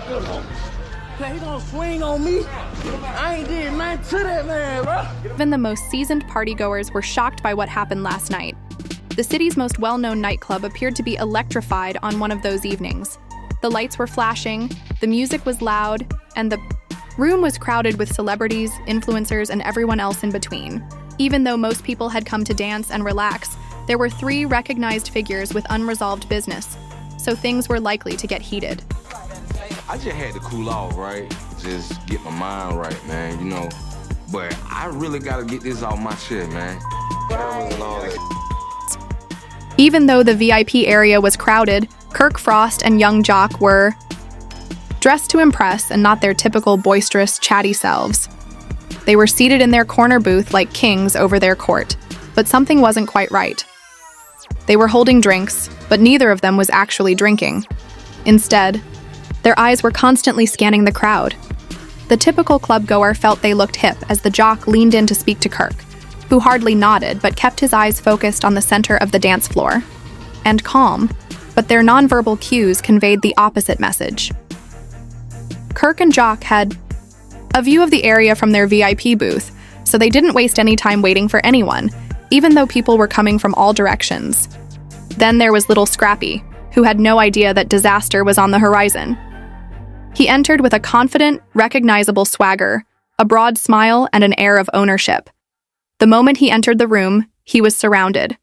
He gonna swing on me. I ain't did nothing to that man, bro. Even the most seasoned partygoers were shocked by what happened last night. The city's most well-known nightclub appeared to be electrified on one of those evenings. The lights were flashing, the music was loud, and the room was crowded with celebrities, influencers, and everyone else in between. Even though most people had come to dance and relax, there were 3 recognized figures with unresolved business, so things were likely to get heated. I just had to cool off, right? Just get my mind right, man, you know. But I really gotta get this off my chest, man. Even though the VIP area was crowded, Kirk Frost and young Jock were dressed to impress and not their typical boisterous, chatty selves. They were seated in their corner booth like kings over their court, but something wasn't quite right. They were holding drinks, but neither of them was actually drinking. Instead, their eyes were constantly scanning the crowd. The typical club-goer felt they looked hip as the Jock leaned in to speak to Kirk, who hardly nodded but kept his eyes focused on the center of the dance floor. And calm, but their nonverbal cues conveyed the opposite message. Kirk and Jock had a view of the area from their VIP booth, so they didn't waste any time waiting for anyone, even though people were coming from all directions. Then there was little Scrappy, who had no idea that disaster was on the horizon. He entered with a confident, recognizable swagger, a broad smile, and an air of ownership. The moment he entered the room, he was surrounded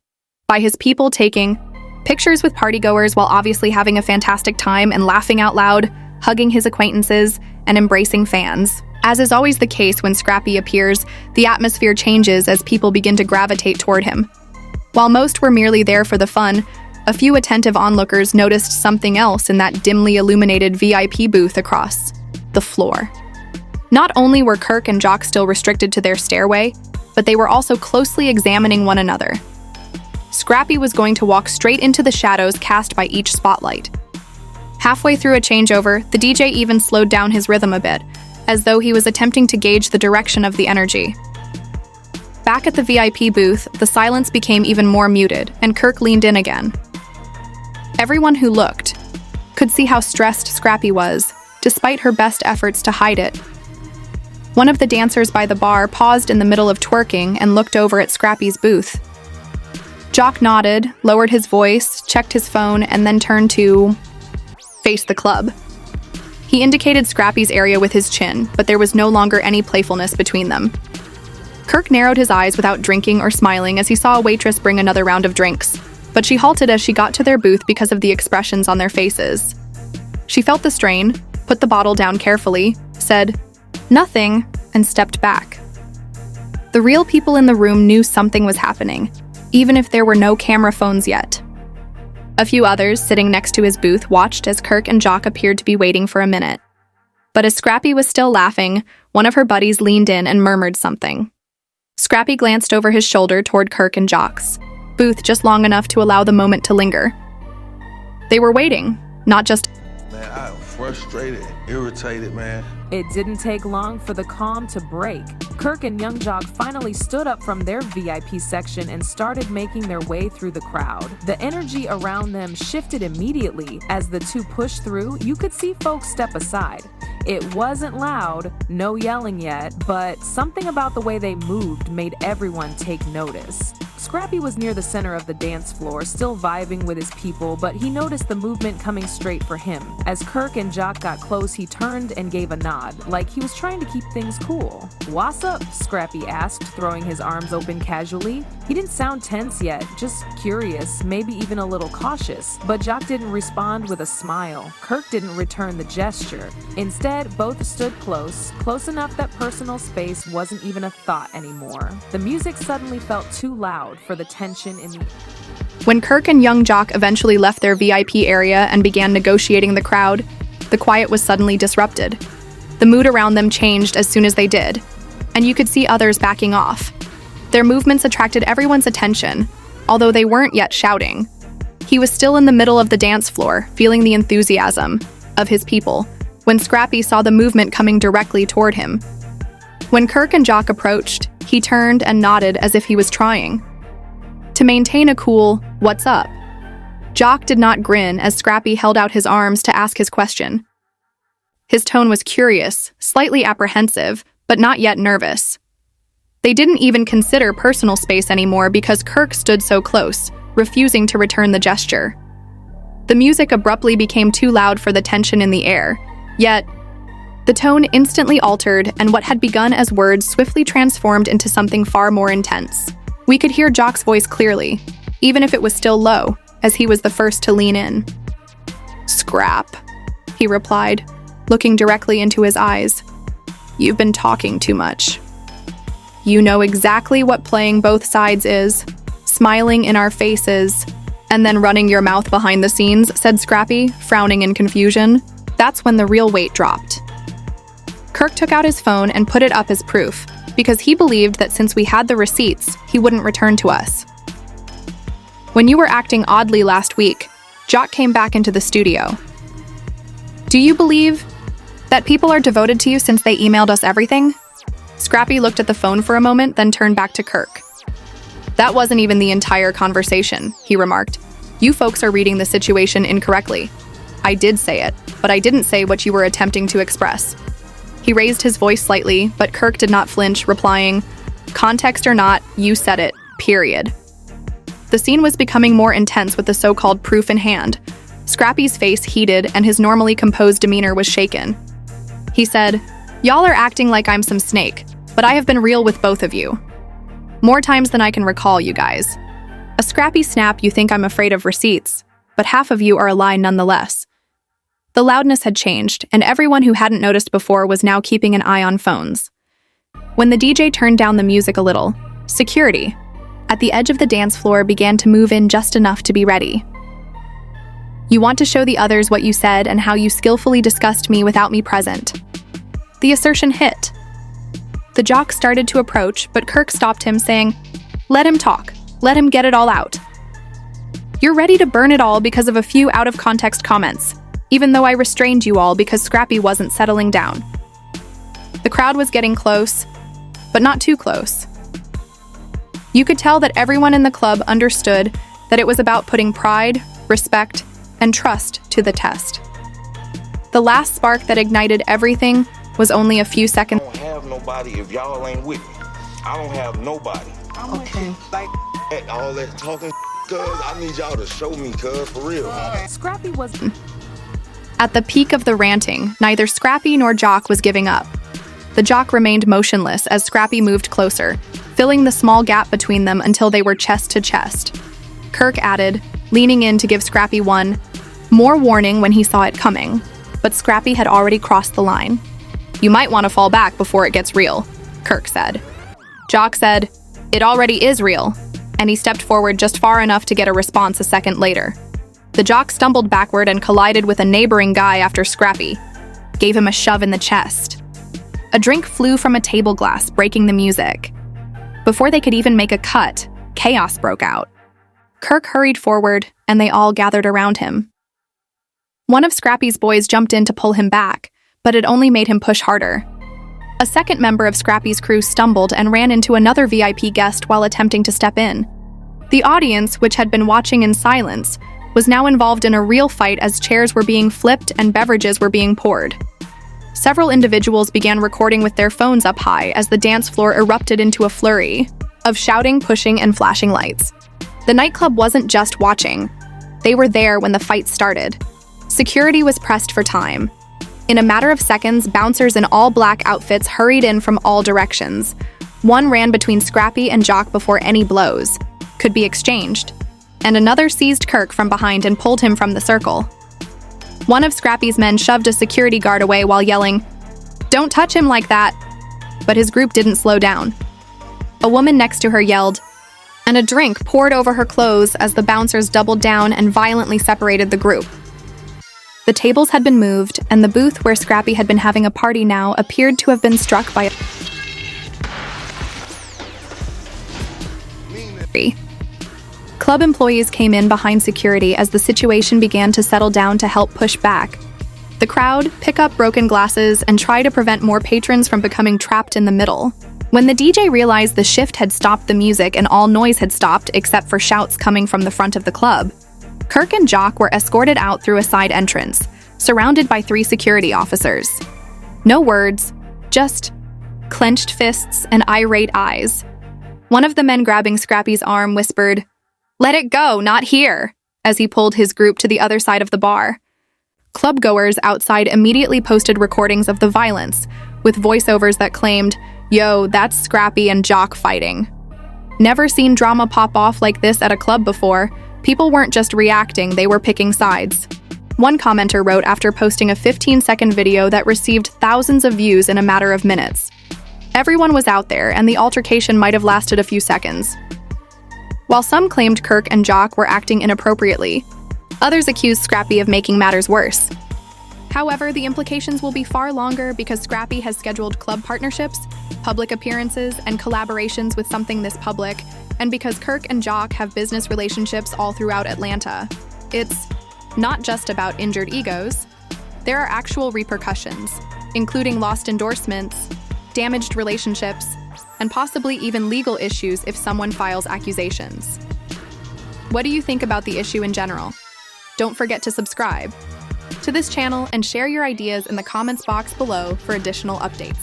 by his people taking pictures with partygoers while obviously having a fantastic time and laughing out loud, hugging his acquaintances, and embracing fans. As is always the case when Scrappy appears, the atmosphere changes as people begin to gravitate toward him. While most were merely there for the fun, a few attentive onlookers noticed something else in that dimly illuminated VIP booth across the floor. Not only were Kirk and Jock still restricted to their stairway, but they were also closely examining one another. Scrappy was going to walk straight into the shadows cast by each spotlight. Halfway through a changeover, the DJ even slowed down his rhythm a bit, as though he was attempting to gauge the direction of the energy. Back at the VIP booth, the silence became even more muted, and Kirk leaned in again. Everyone who looked could see how stressed Scrappy was, despite her best efforts to hide it. One of the dancers by the bar paused in the middle of twerking and looked over at Scrappy's booth. Jock nodded, lowered his voice, checked his phone, and then turned to face the club. He indicated Scrappy's area with his chin, but there was no longer any playfulness between them. Kirk narrowed his eyes without drinking or smiling as he saw a waitress bring another round of drinks, but she halted as she got to their booth because of the expressions on their faces. She felt the strain, put the bottle down carefully, said, "Nothing," and stepped back. The real people in the room knew something was happening, even if there were no camera phones yet. A few others sitting next to his booth watched as Kirk and Jock appeared to be waiting for a minute. But as Scrappy was still laughing, one of her buddies leaned in and murmured something. Scrappy glanced over his shoulder toward Kirk and Jock's booth just long enough to allow the moment to linger. They were waiting, not just... Man, I am frustrated, irritated, man. It didn't take long for the calm to break. Kirk and young Jock finally stood up from their VIP section and started making their way through the crowd. The energy around them shifted immediately. As the two pushed through, you could see folks step aside. It wasn't loud, no yelling yet, but something about the way they moved made everyone take notice. Scrappy was near the center of the dance floor, still vibing with his people, but he noticed the movement coming straight for him. As Kirk and Jock got close, he turned and gave a nod, like he was trying to keep things cool. "What's up?" Scrappy asked, throwing his arms open casually. He didn't sound tense yet, just curious, maybe even a little cautious. But Jock didn't respond with a smile. Kirk didn't return the gesture. Instead, both stood close enough that personal space wasn't even a thought anymore. The music suddenly felt too loud for the tension in the... When Kirk and young Jock eventually left their VIP area and began negotiating the crowd, the quiet was suddenly disrupted. The mood around them changed as soon as they did, and you could see others backing off. Their movements attracted everyone's attention, although they weren't yet shouting. He was still in the middle of the dance floor, feeling the enthusiasm of his people, when Scrappy saw the movement coming directly toward him. When Kirk and Jock approached, he turned and nodded as if he was trying to maintain a cool, "What's up?" Jock did not grin as Scrappy held out his arms to ask his question. His tone was curious, slightly apprehensive, but not yet nervous. They didn't even consider personal space anymore because Kirk stood so close, refusing to return the gesture. The music abruptly became too loud for the tension in the air, yet the tone instantly altered, and what had begun as words swiftly transformed into something far more intense. We could hear Jock's voice clearly, even if it was still low, as he was the first to lean in. "Scrap," he replied, looking directly into his eyes. "You've been talking too much. You know exactly what playing both sides is, smiling in our faces, and then running your mouth behind the scenes," said Scrappy, frowning in confusion. That's when the real weight dropped. Kirk took out his phone and put it up as proof, because he believed that since we had the receipts, he wouldn't return to us. "When you were acting oddly last week, Jock came back into the studio. Do you believe that people are devoted to you since they emailed us everything?" Scrappy looked at the phone for a moment, then turned back to Kirk. "That wasn't even the entire conversation," he remarked. "You folks are reading the situation incorrectly. I did say it, but I didn't say what you were attempting to express." He raised his voice slightly, but Kirk did not flinch, replying, "Context or not, you said it, period." The scene was becoming more intense with the so-called proof in hand. Scrappy's face heated and his normally composed demeanor was shaken. He said, "Y'all are acting like I'm some snake, but I have been real with both of you. More times than I can recall, you guys. A Scrappy snap, you think I'm afraid of receipts, but half of you are a lie nonetheless." The loudness had changed, and everyone who hadn't noticed before was now keeping an eye on phones. When the DJ turned down the music a little, security, at the edge of the dance floor, began to move in just enough to be ready. "You want to show the others what you said and how you skillfully discussed me without me present." The assertion hit. The Jock started to approach, but Kirk stopped him, saying, "Let him talk. Let him get it all out. You're ready to burn it all because of a few out-of-context comments, even though I restrained you all because Scrappy wasn't settling down." The crowd was getting close, but not too close. You could tell that everyone in the club understood that it was about putting pride, respect, and trust to the test. The last spark that ignited everything was only a few seconds. I don't have nobody if y'all ain't with me. I don't have nobody. Okay. Like all that talking, cuz I need y'all to show me, cuz, for real. Scrappy was At the peak of the ranting, neither Scrappy nor Jock was giving up. The Jock remained motionless as Scrappy moved closer, filling the small gap between them until they were chest to chest. Kirk added, leaning in to give Scrappy one more warning when he saw it coming, but Scrappy had already crossed the line. "You might want to fall back before it gets real," Kirk said. Jock said, "It already is real," and he stepped forward just far enough to get a response a second later. The Jock stumbled backward and collided with a neighboring guy after Scrappy gave him a shove in the chest. A drink flew from a table glass, breaking the music. Before they could even make a cut, chaos broke out. Kirk hurried forward, and they all gathered around him. One of Scrappy's boys jumped in to pull him back, but it only made him push harder. A second member of Scrappy's crew stumbled and ran into another VIP guest while attempting to step in. The audience, which had been watching in silence, was now involved in a real fight as chairs were being flipped and beverages were being poured. Several individuals began recording with their phones up high as the dance floor erupted into a flurry of shouting, pushing, and flashing lights. The nightclub wasn't just watching. They were there when the fight started. Security was pressed for time. In a matter of seconds, bouncers in all black outfits hurried in from all directions. One ran between Scrappy and Jock before any blows could be exchanged, and another seized Kirk from behind and pulled him from the circle. One of Scrappy's men shoved a security guard away while yelling, "Don't touch him like that!" But his group didn't slow down. A woman next to her yelled, and a drink poured over her clothes as the bouncers doubled down and violently separated the group. The tables had been moved, and the booth where Scrappy had been having a party now appeared to have been struck by a Club employees came in behind security as the situation began to settle down to help push back. The crowd pick up broken glasses and try to prevent more patrons from becoming trapped in the middle. When the DJ realized the shift had stopped the music and all noise had stopped except for shouts coming from the front of the club, Kirk and Jock were escorted out through a side entrance, surrounded by 3 security officers. No words, just clenched fists and irate eyes. One of the men grabbing Scrappy's arm whispered, "Let it go, not here," as he pulled his group to the other side of the bar. Clubgoers outside immediately posted recordings of the violence, with voiceovers that claimed, "Yo, that's Scrappy and Jock fighting." Never seen drama pop off like this at a club before. People weren't just reacting, they were picking sides. One commenter wrote after posting a 15-second video that received thousands of views in a matter of minutes. Everyone was out there, and the altercation might have lasted a few seconds. While some claimed Kirk and Jock were acting inappropriately, others accused Scrappy of making matters worse. However, the implications will be far longer because Scrappy has scheduled club partnerships, public appearances, and collaborations with something this public, and because Kirk and Jock have business relationships all throughout Atlanta. It's not just about injured egos. There are actual repercussions, including lost endorsements, damaged relationships, and possibly even legal issues if someone files accusations. What do you think about the issue in general? Don't forget to subscribe to this channel and share your ideas in the comments box below for additional updates.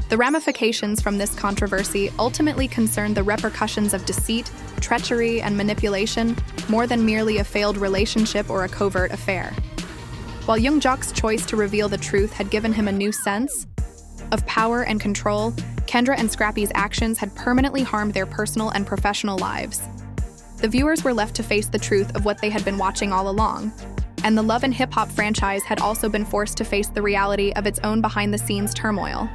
The ramifications from this controversy ultimately concern the repercussions of deceit, treachery, and manipulation more than merely a failed relationship or a covert affair. While Young Jock's choice to reveal the truth had given him a new sense of power and control, Kendra and Scrappy's actions had permanently harmed their personal and professional lives. The viewers were left to face the truth of what they had been watching all along, and the Love and Hip Hop franchise had also been forced to face the reality of its own behind-the-scenes turmoil.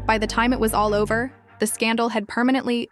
By the time it was all over, the scandal had permanently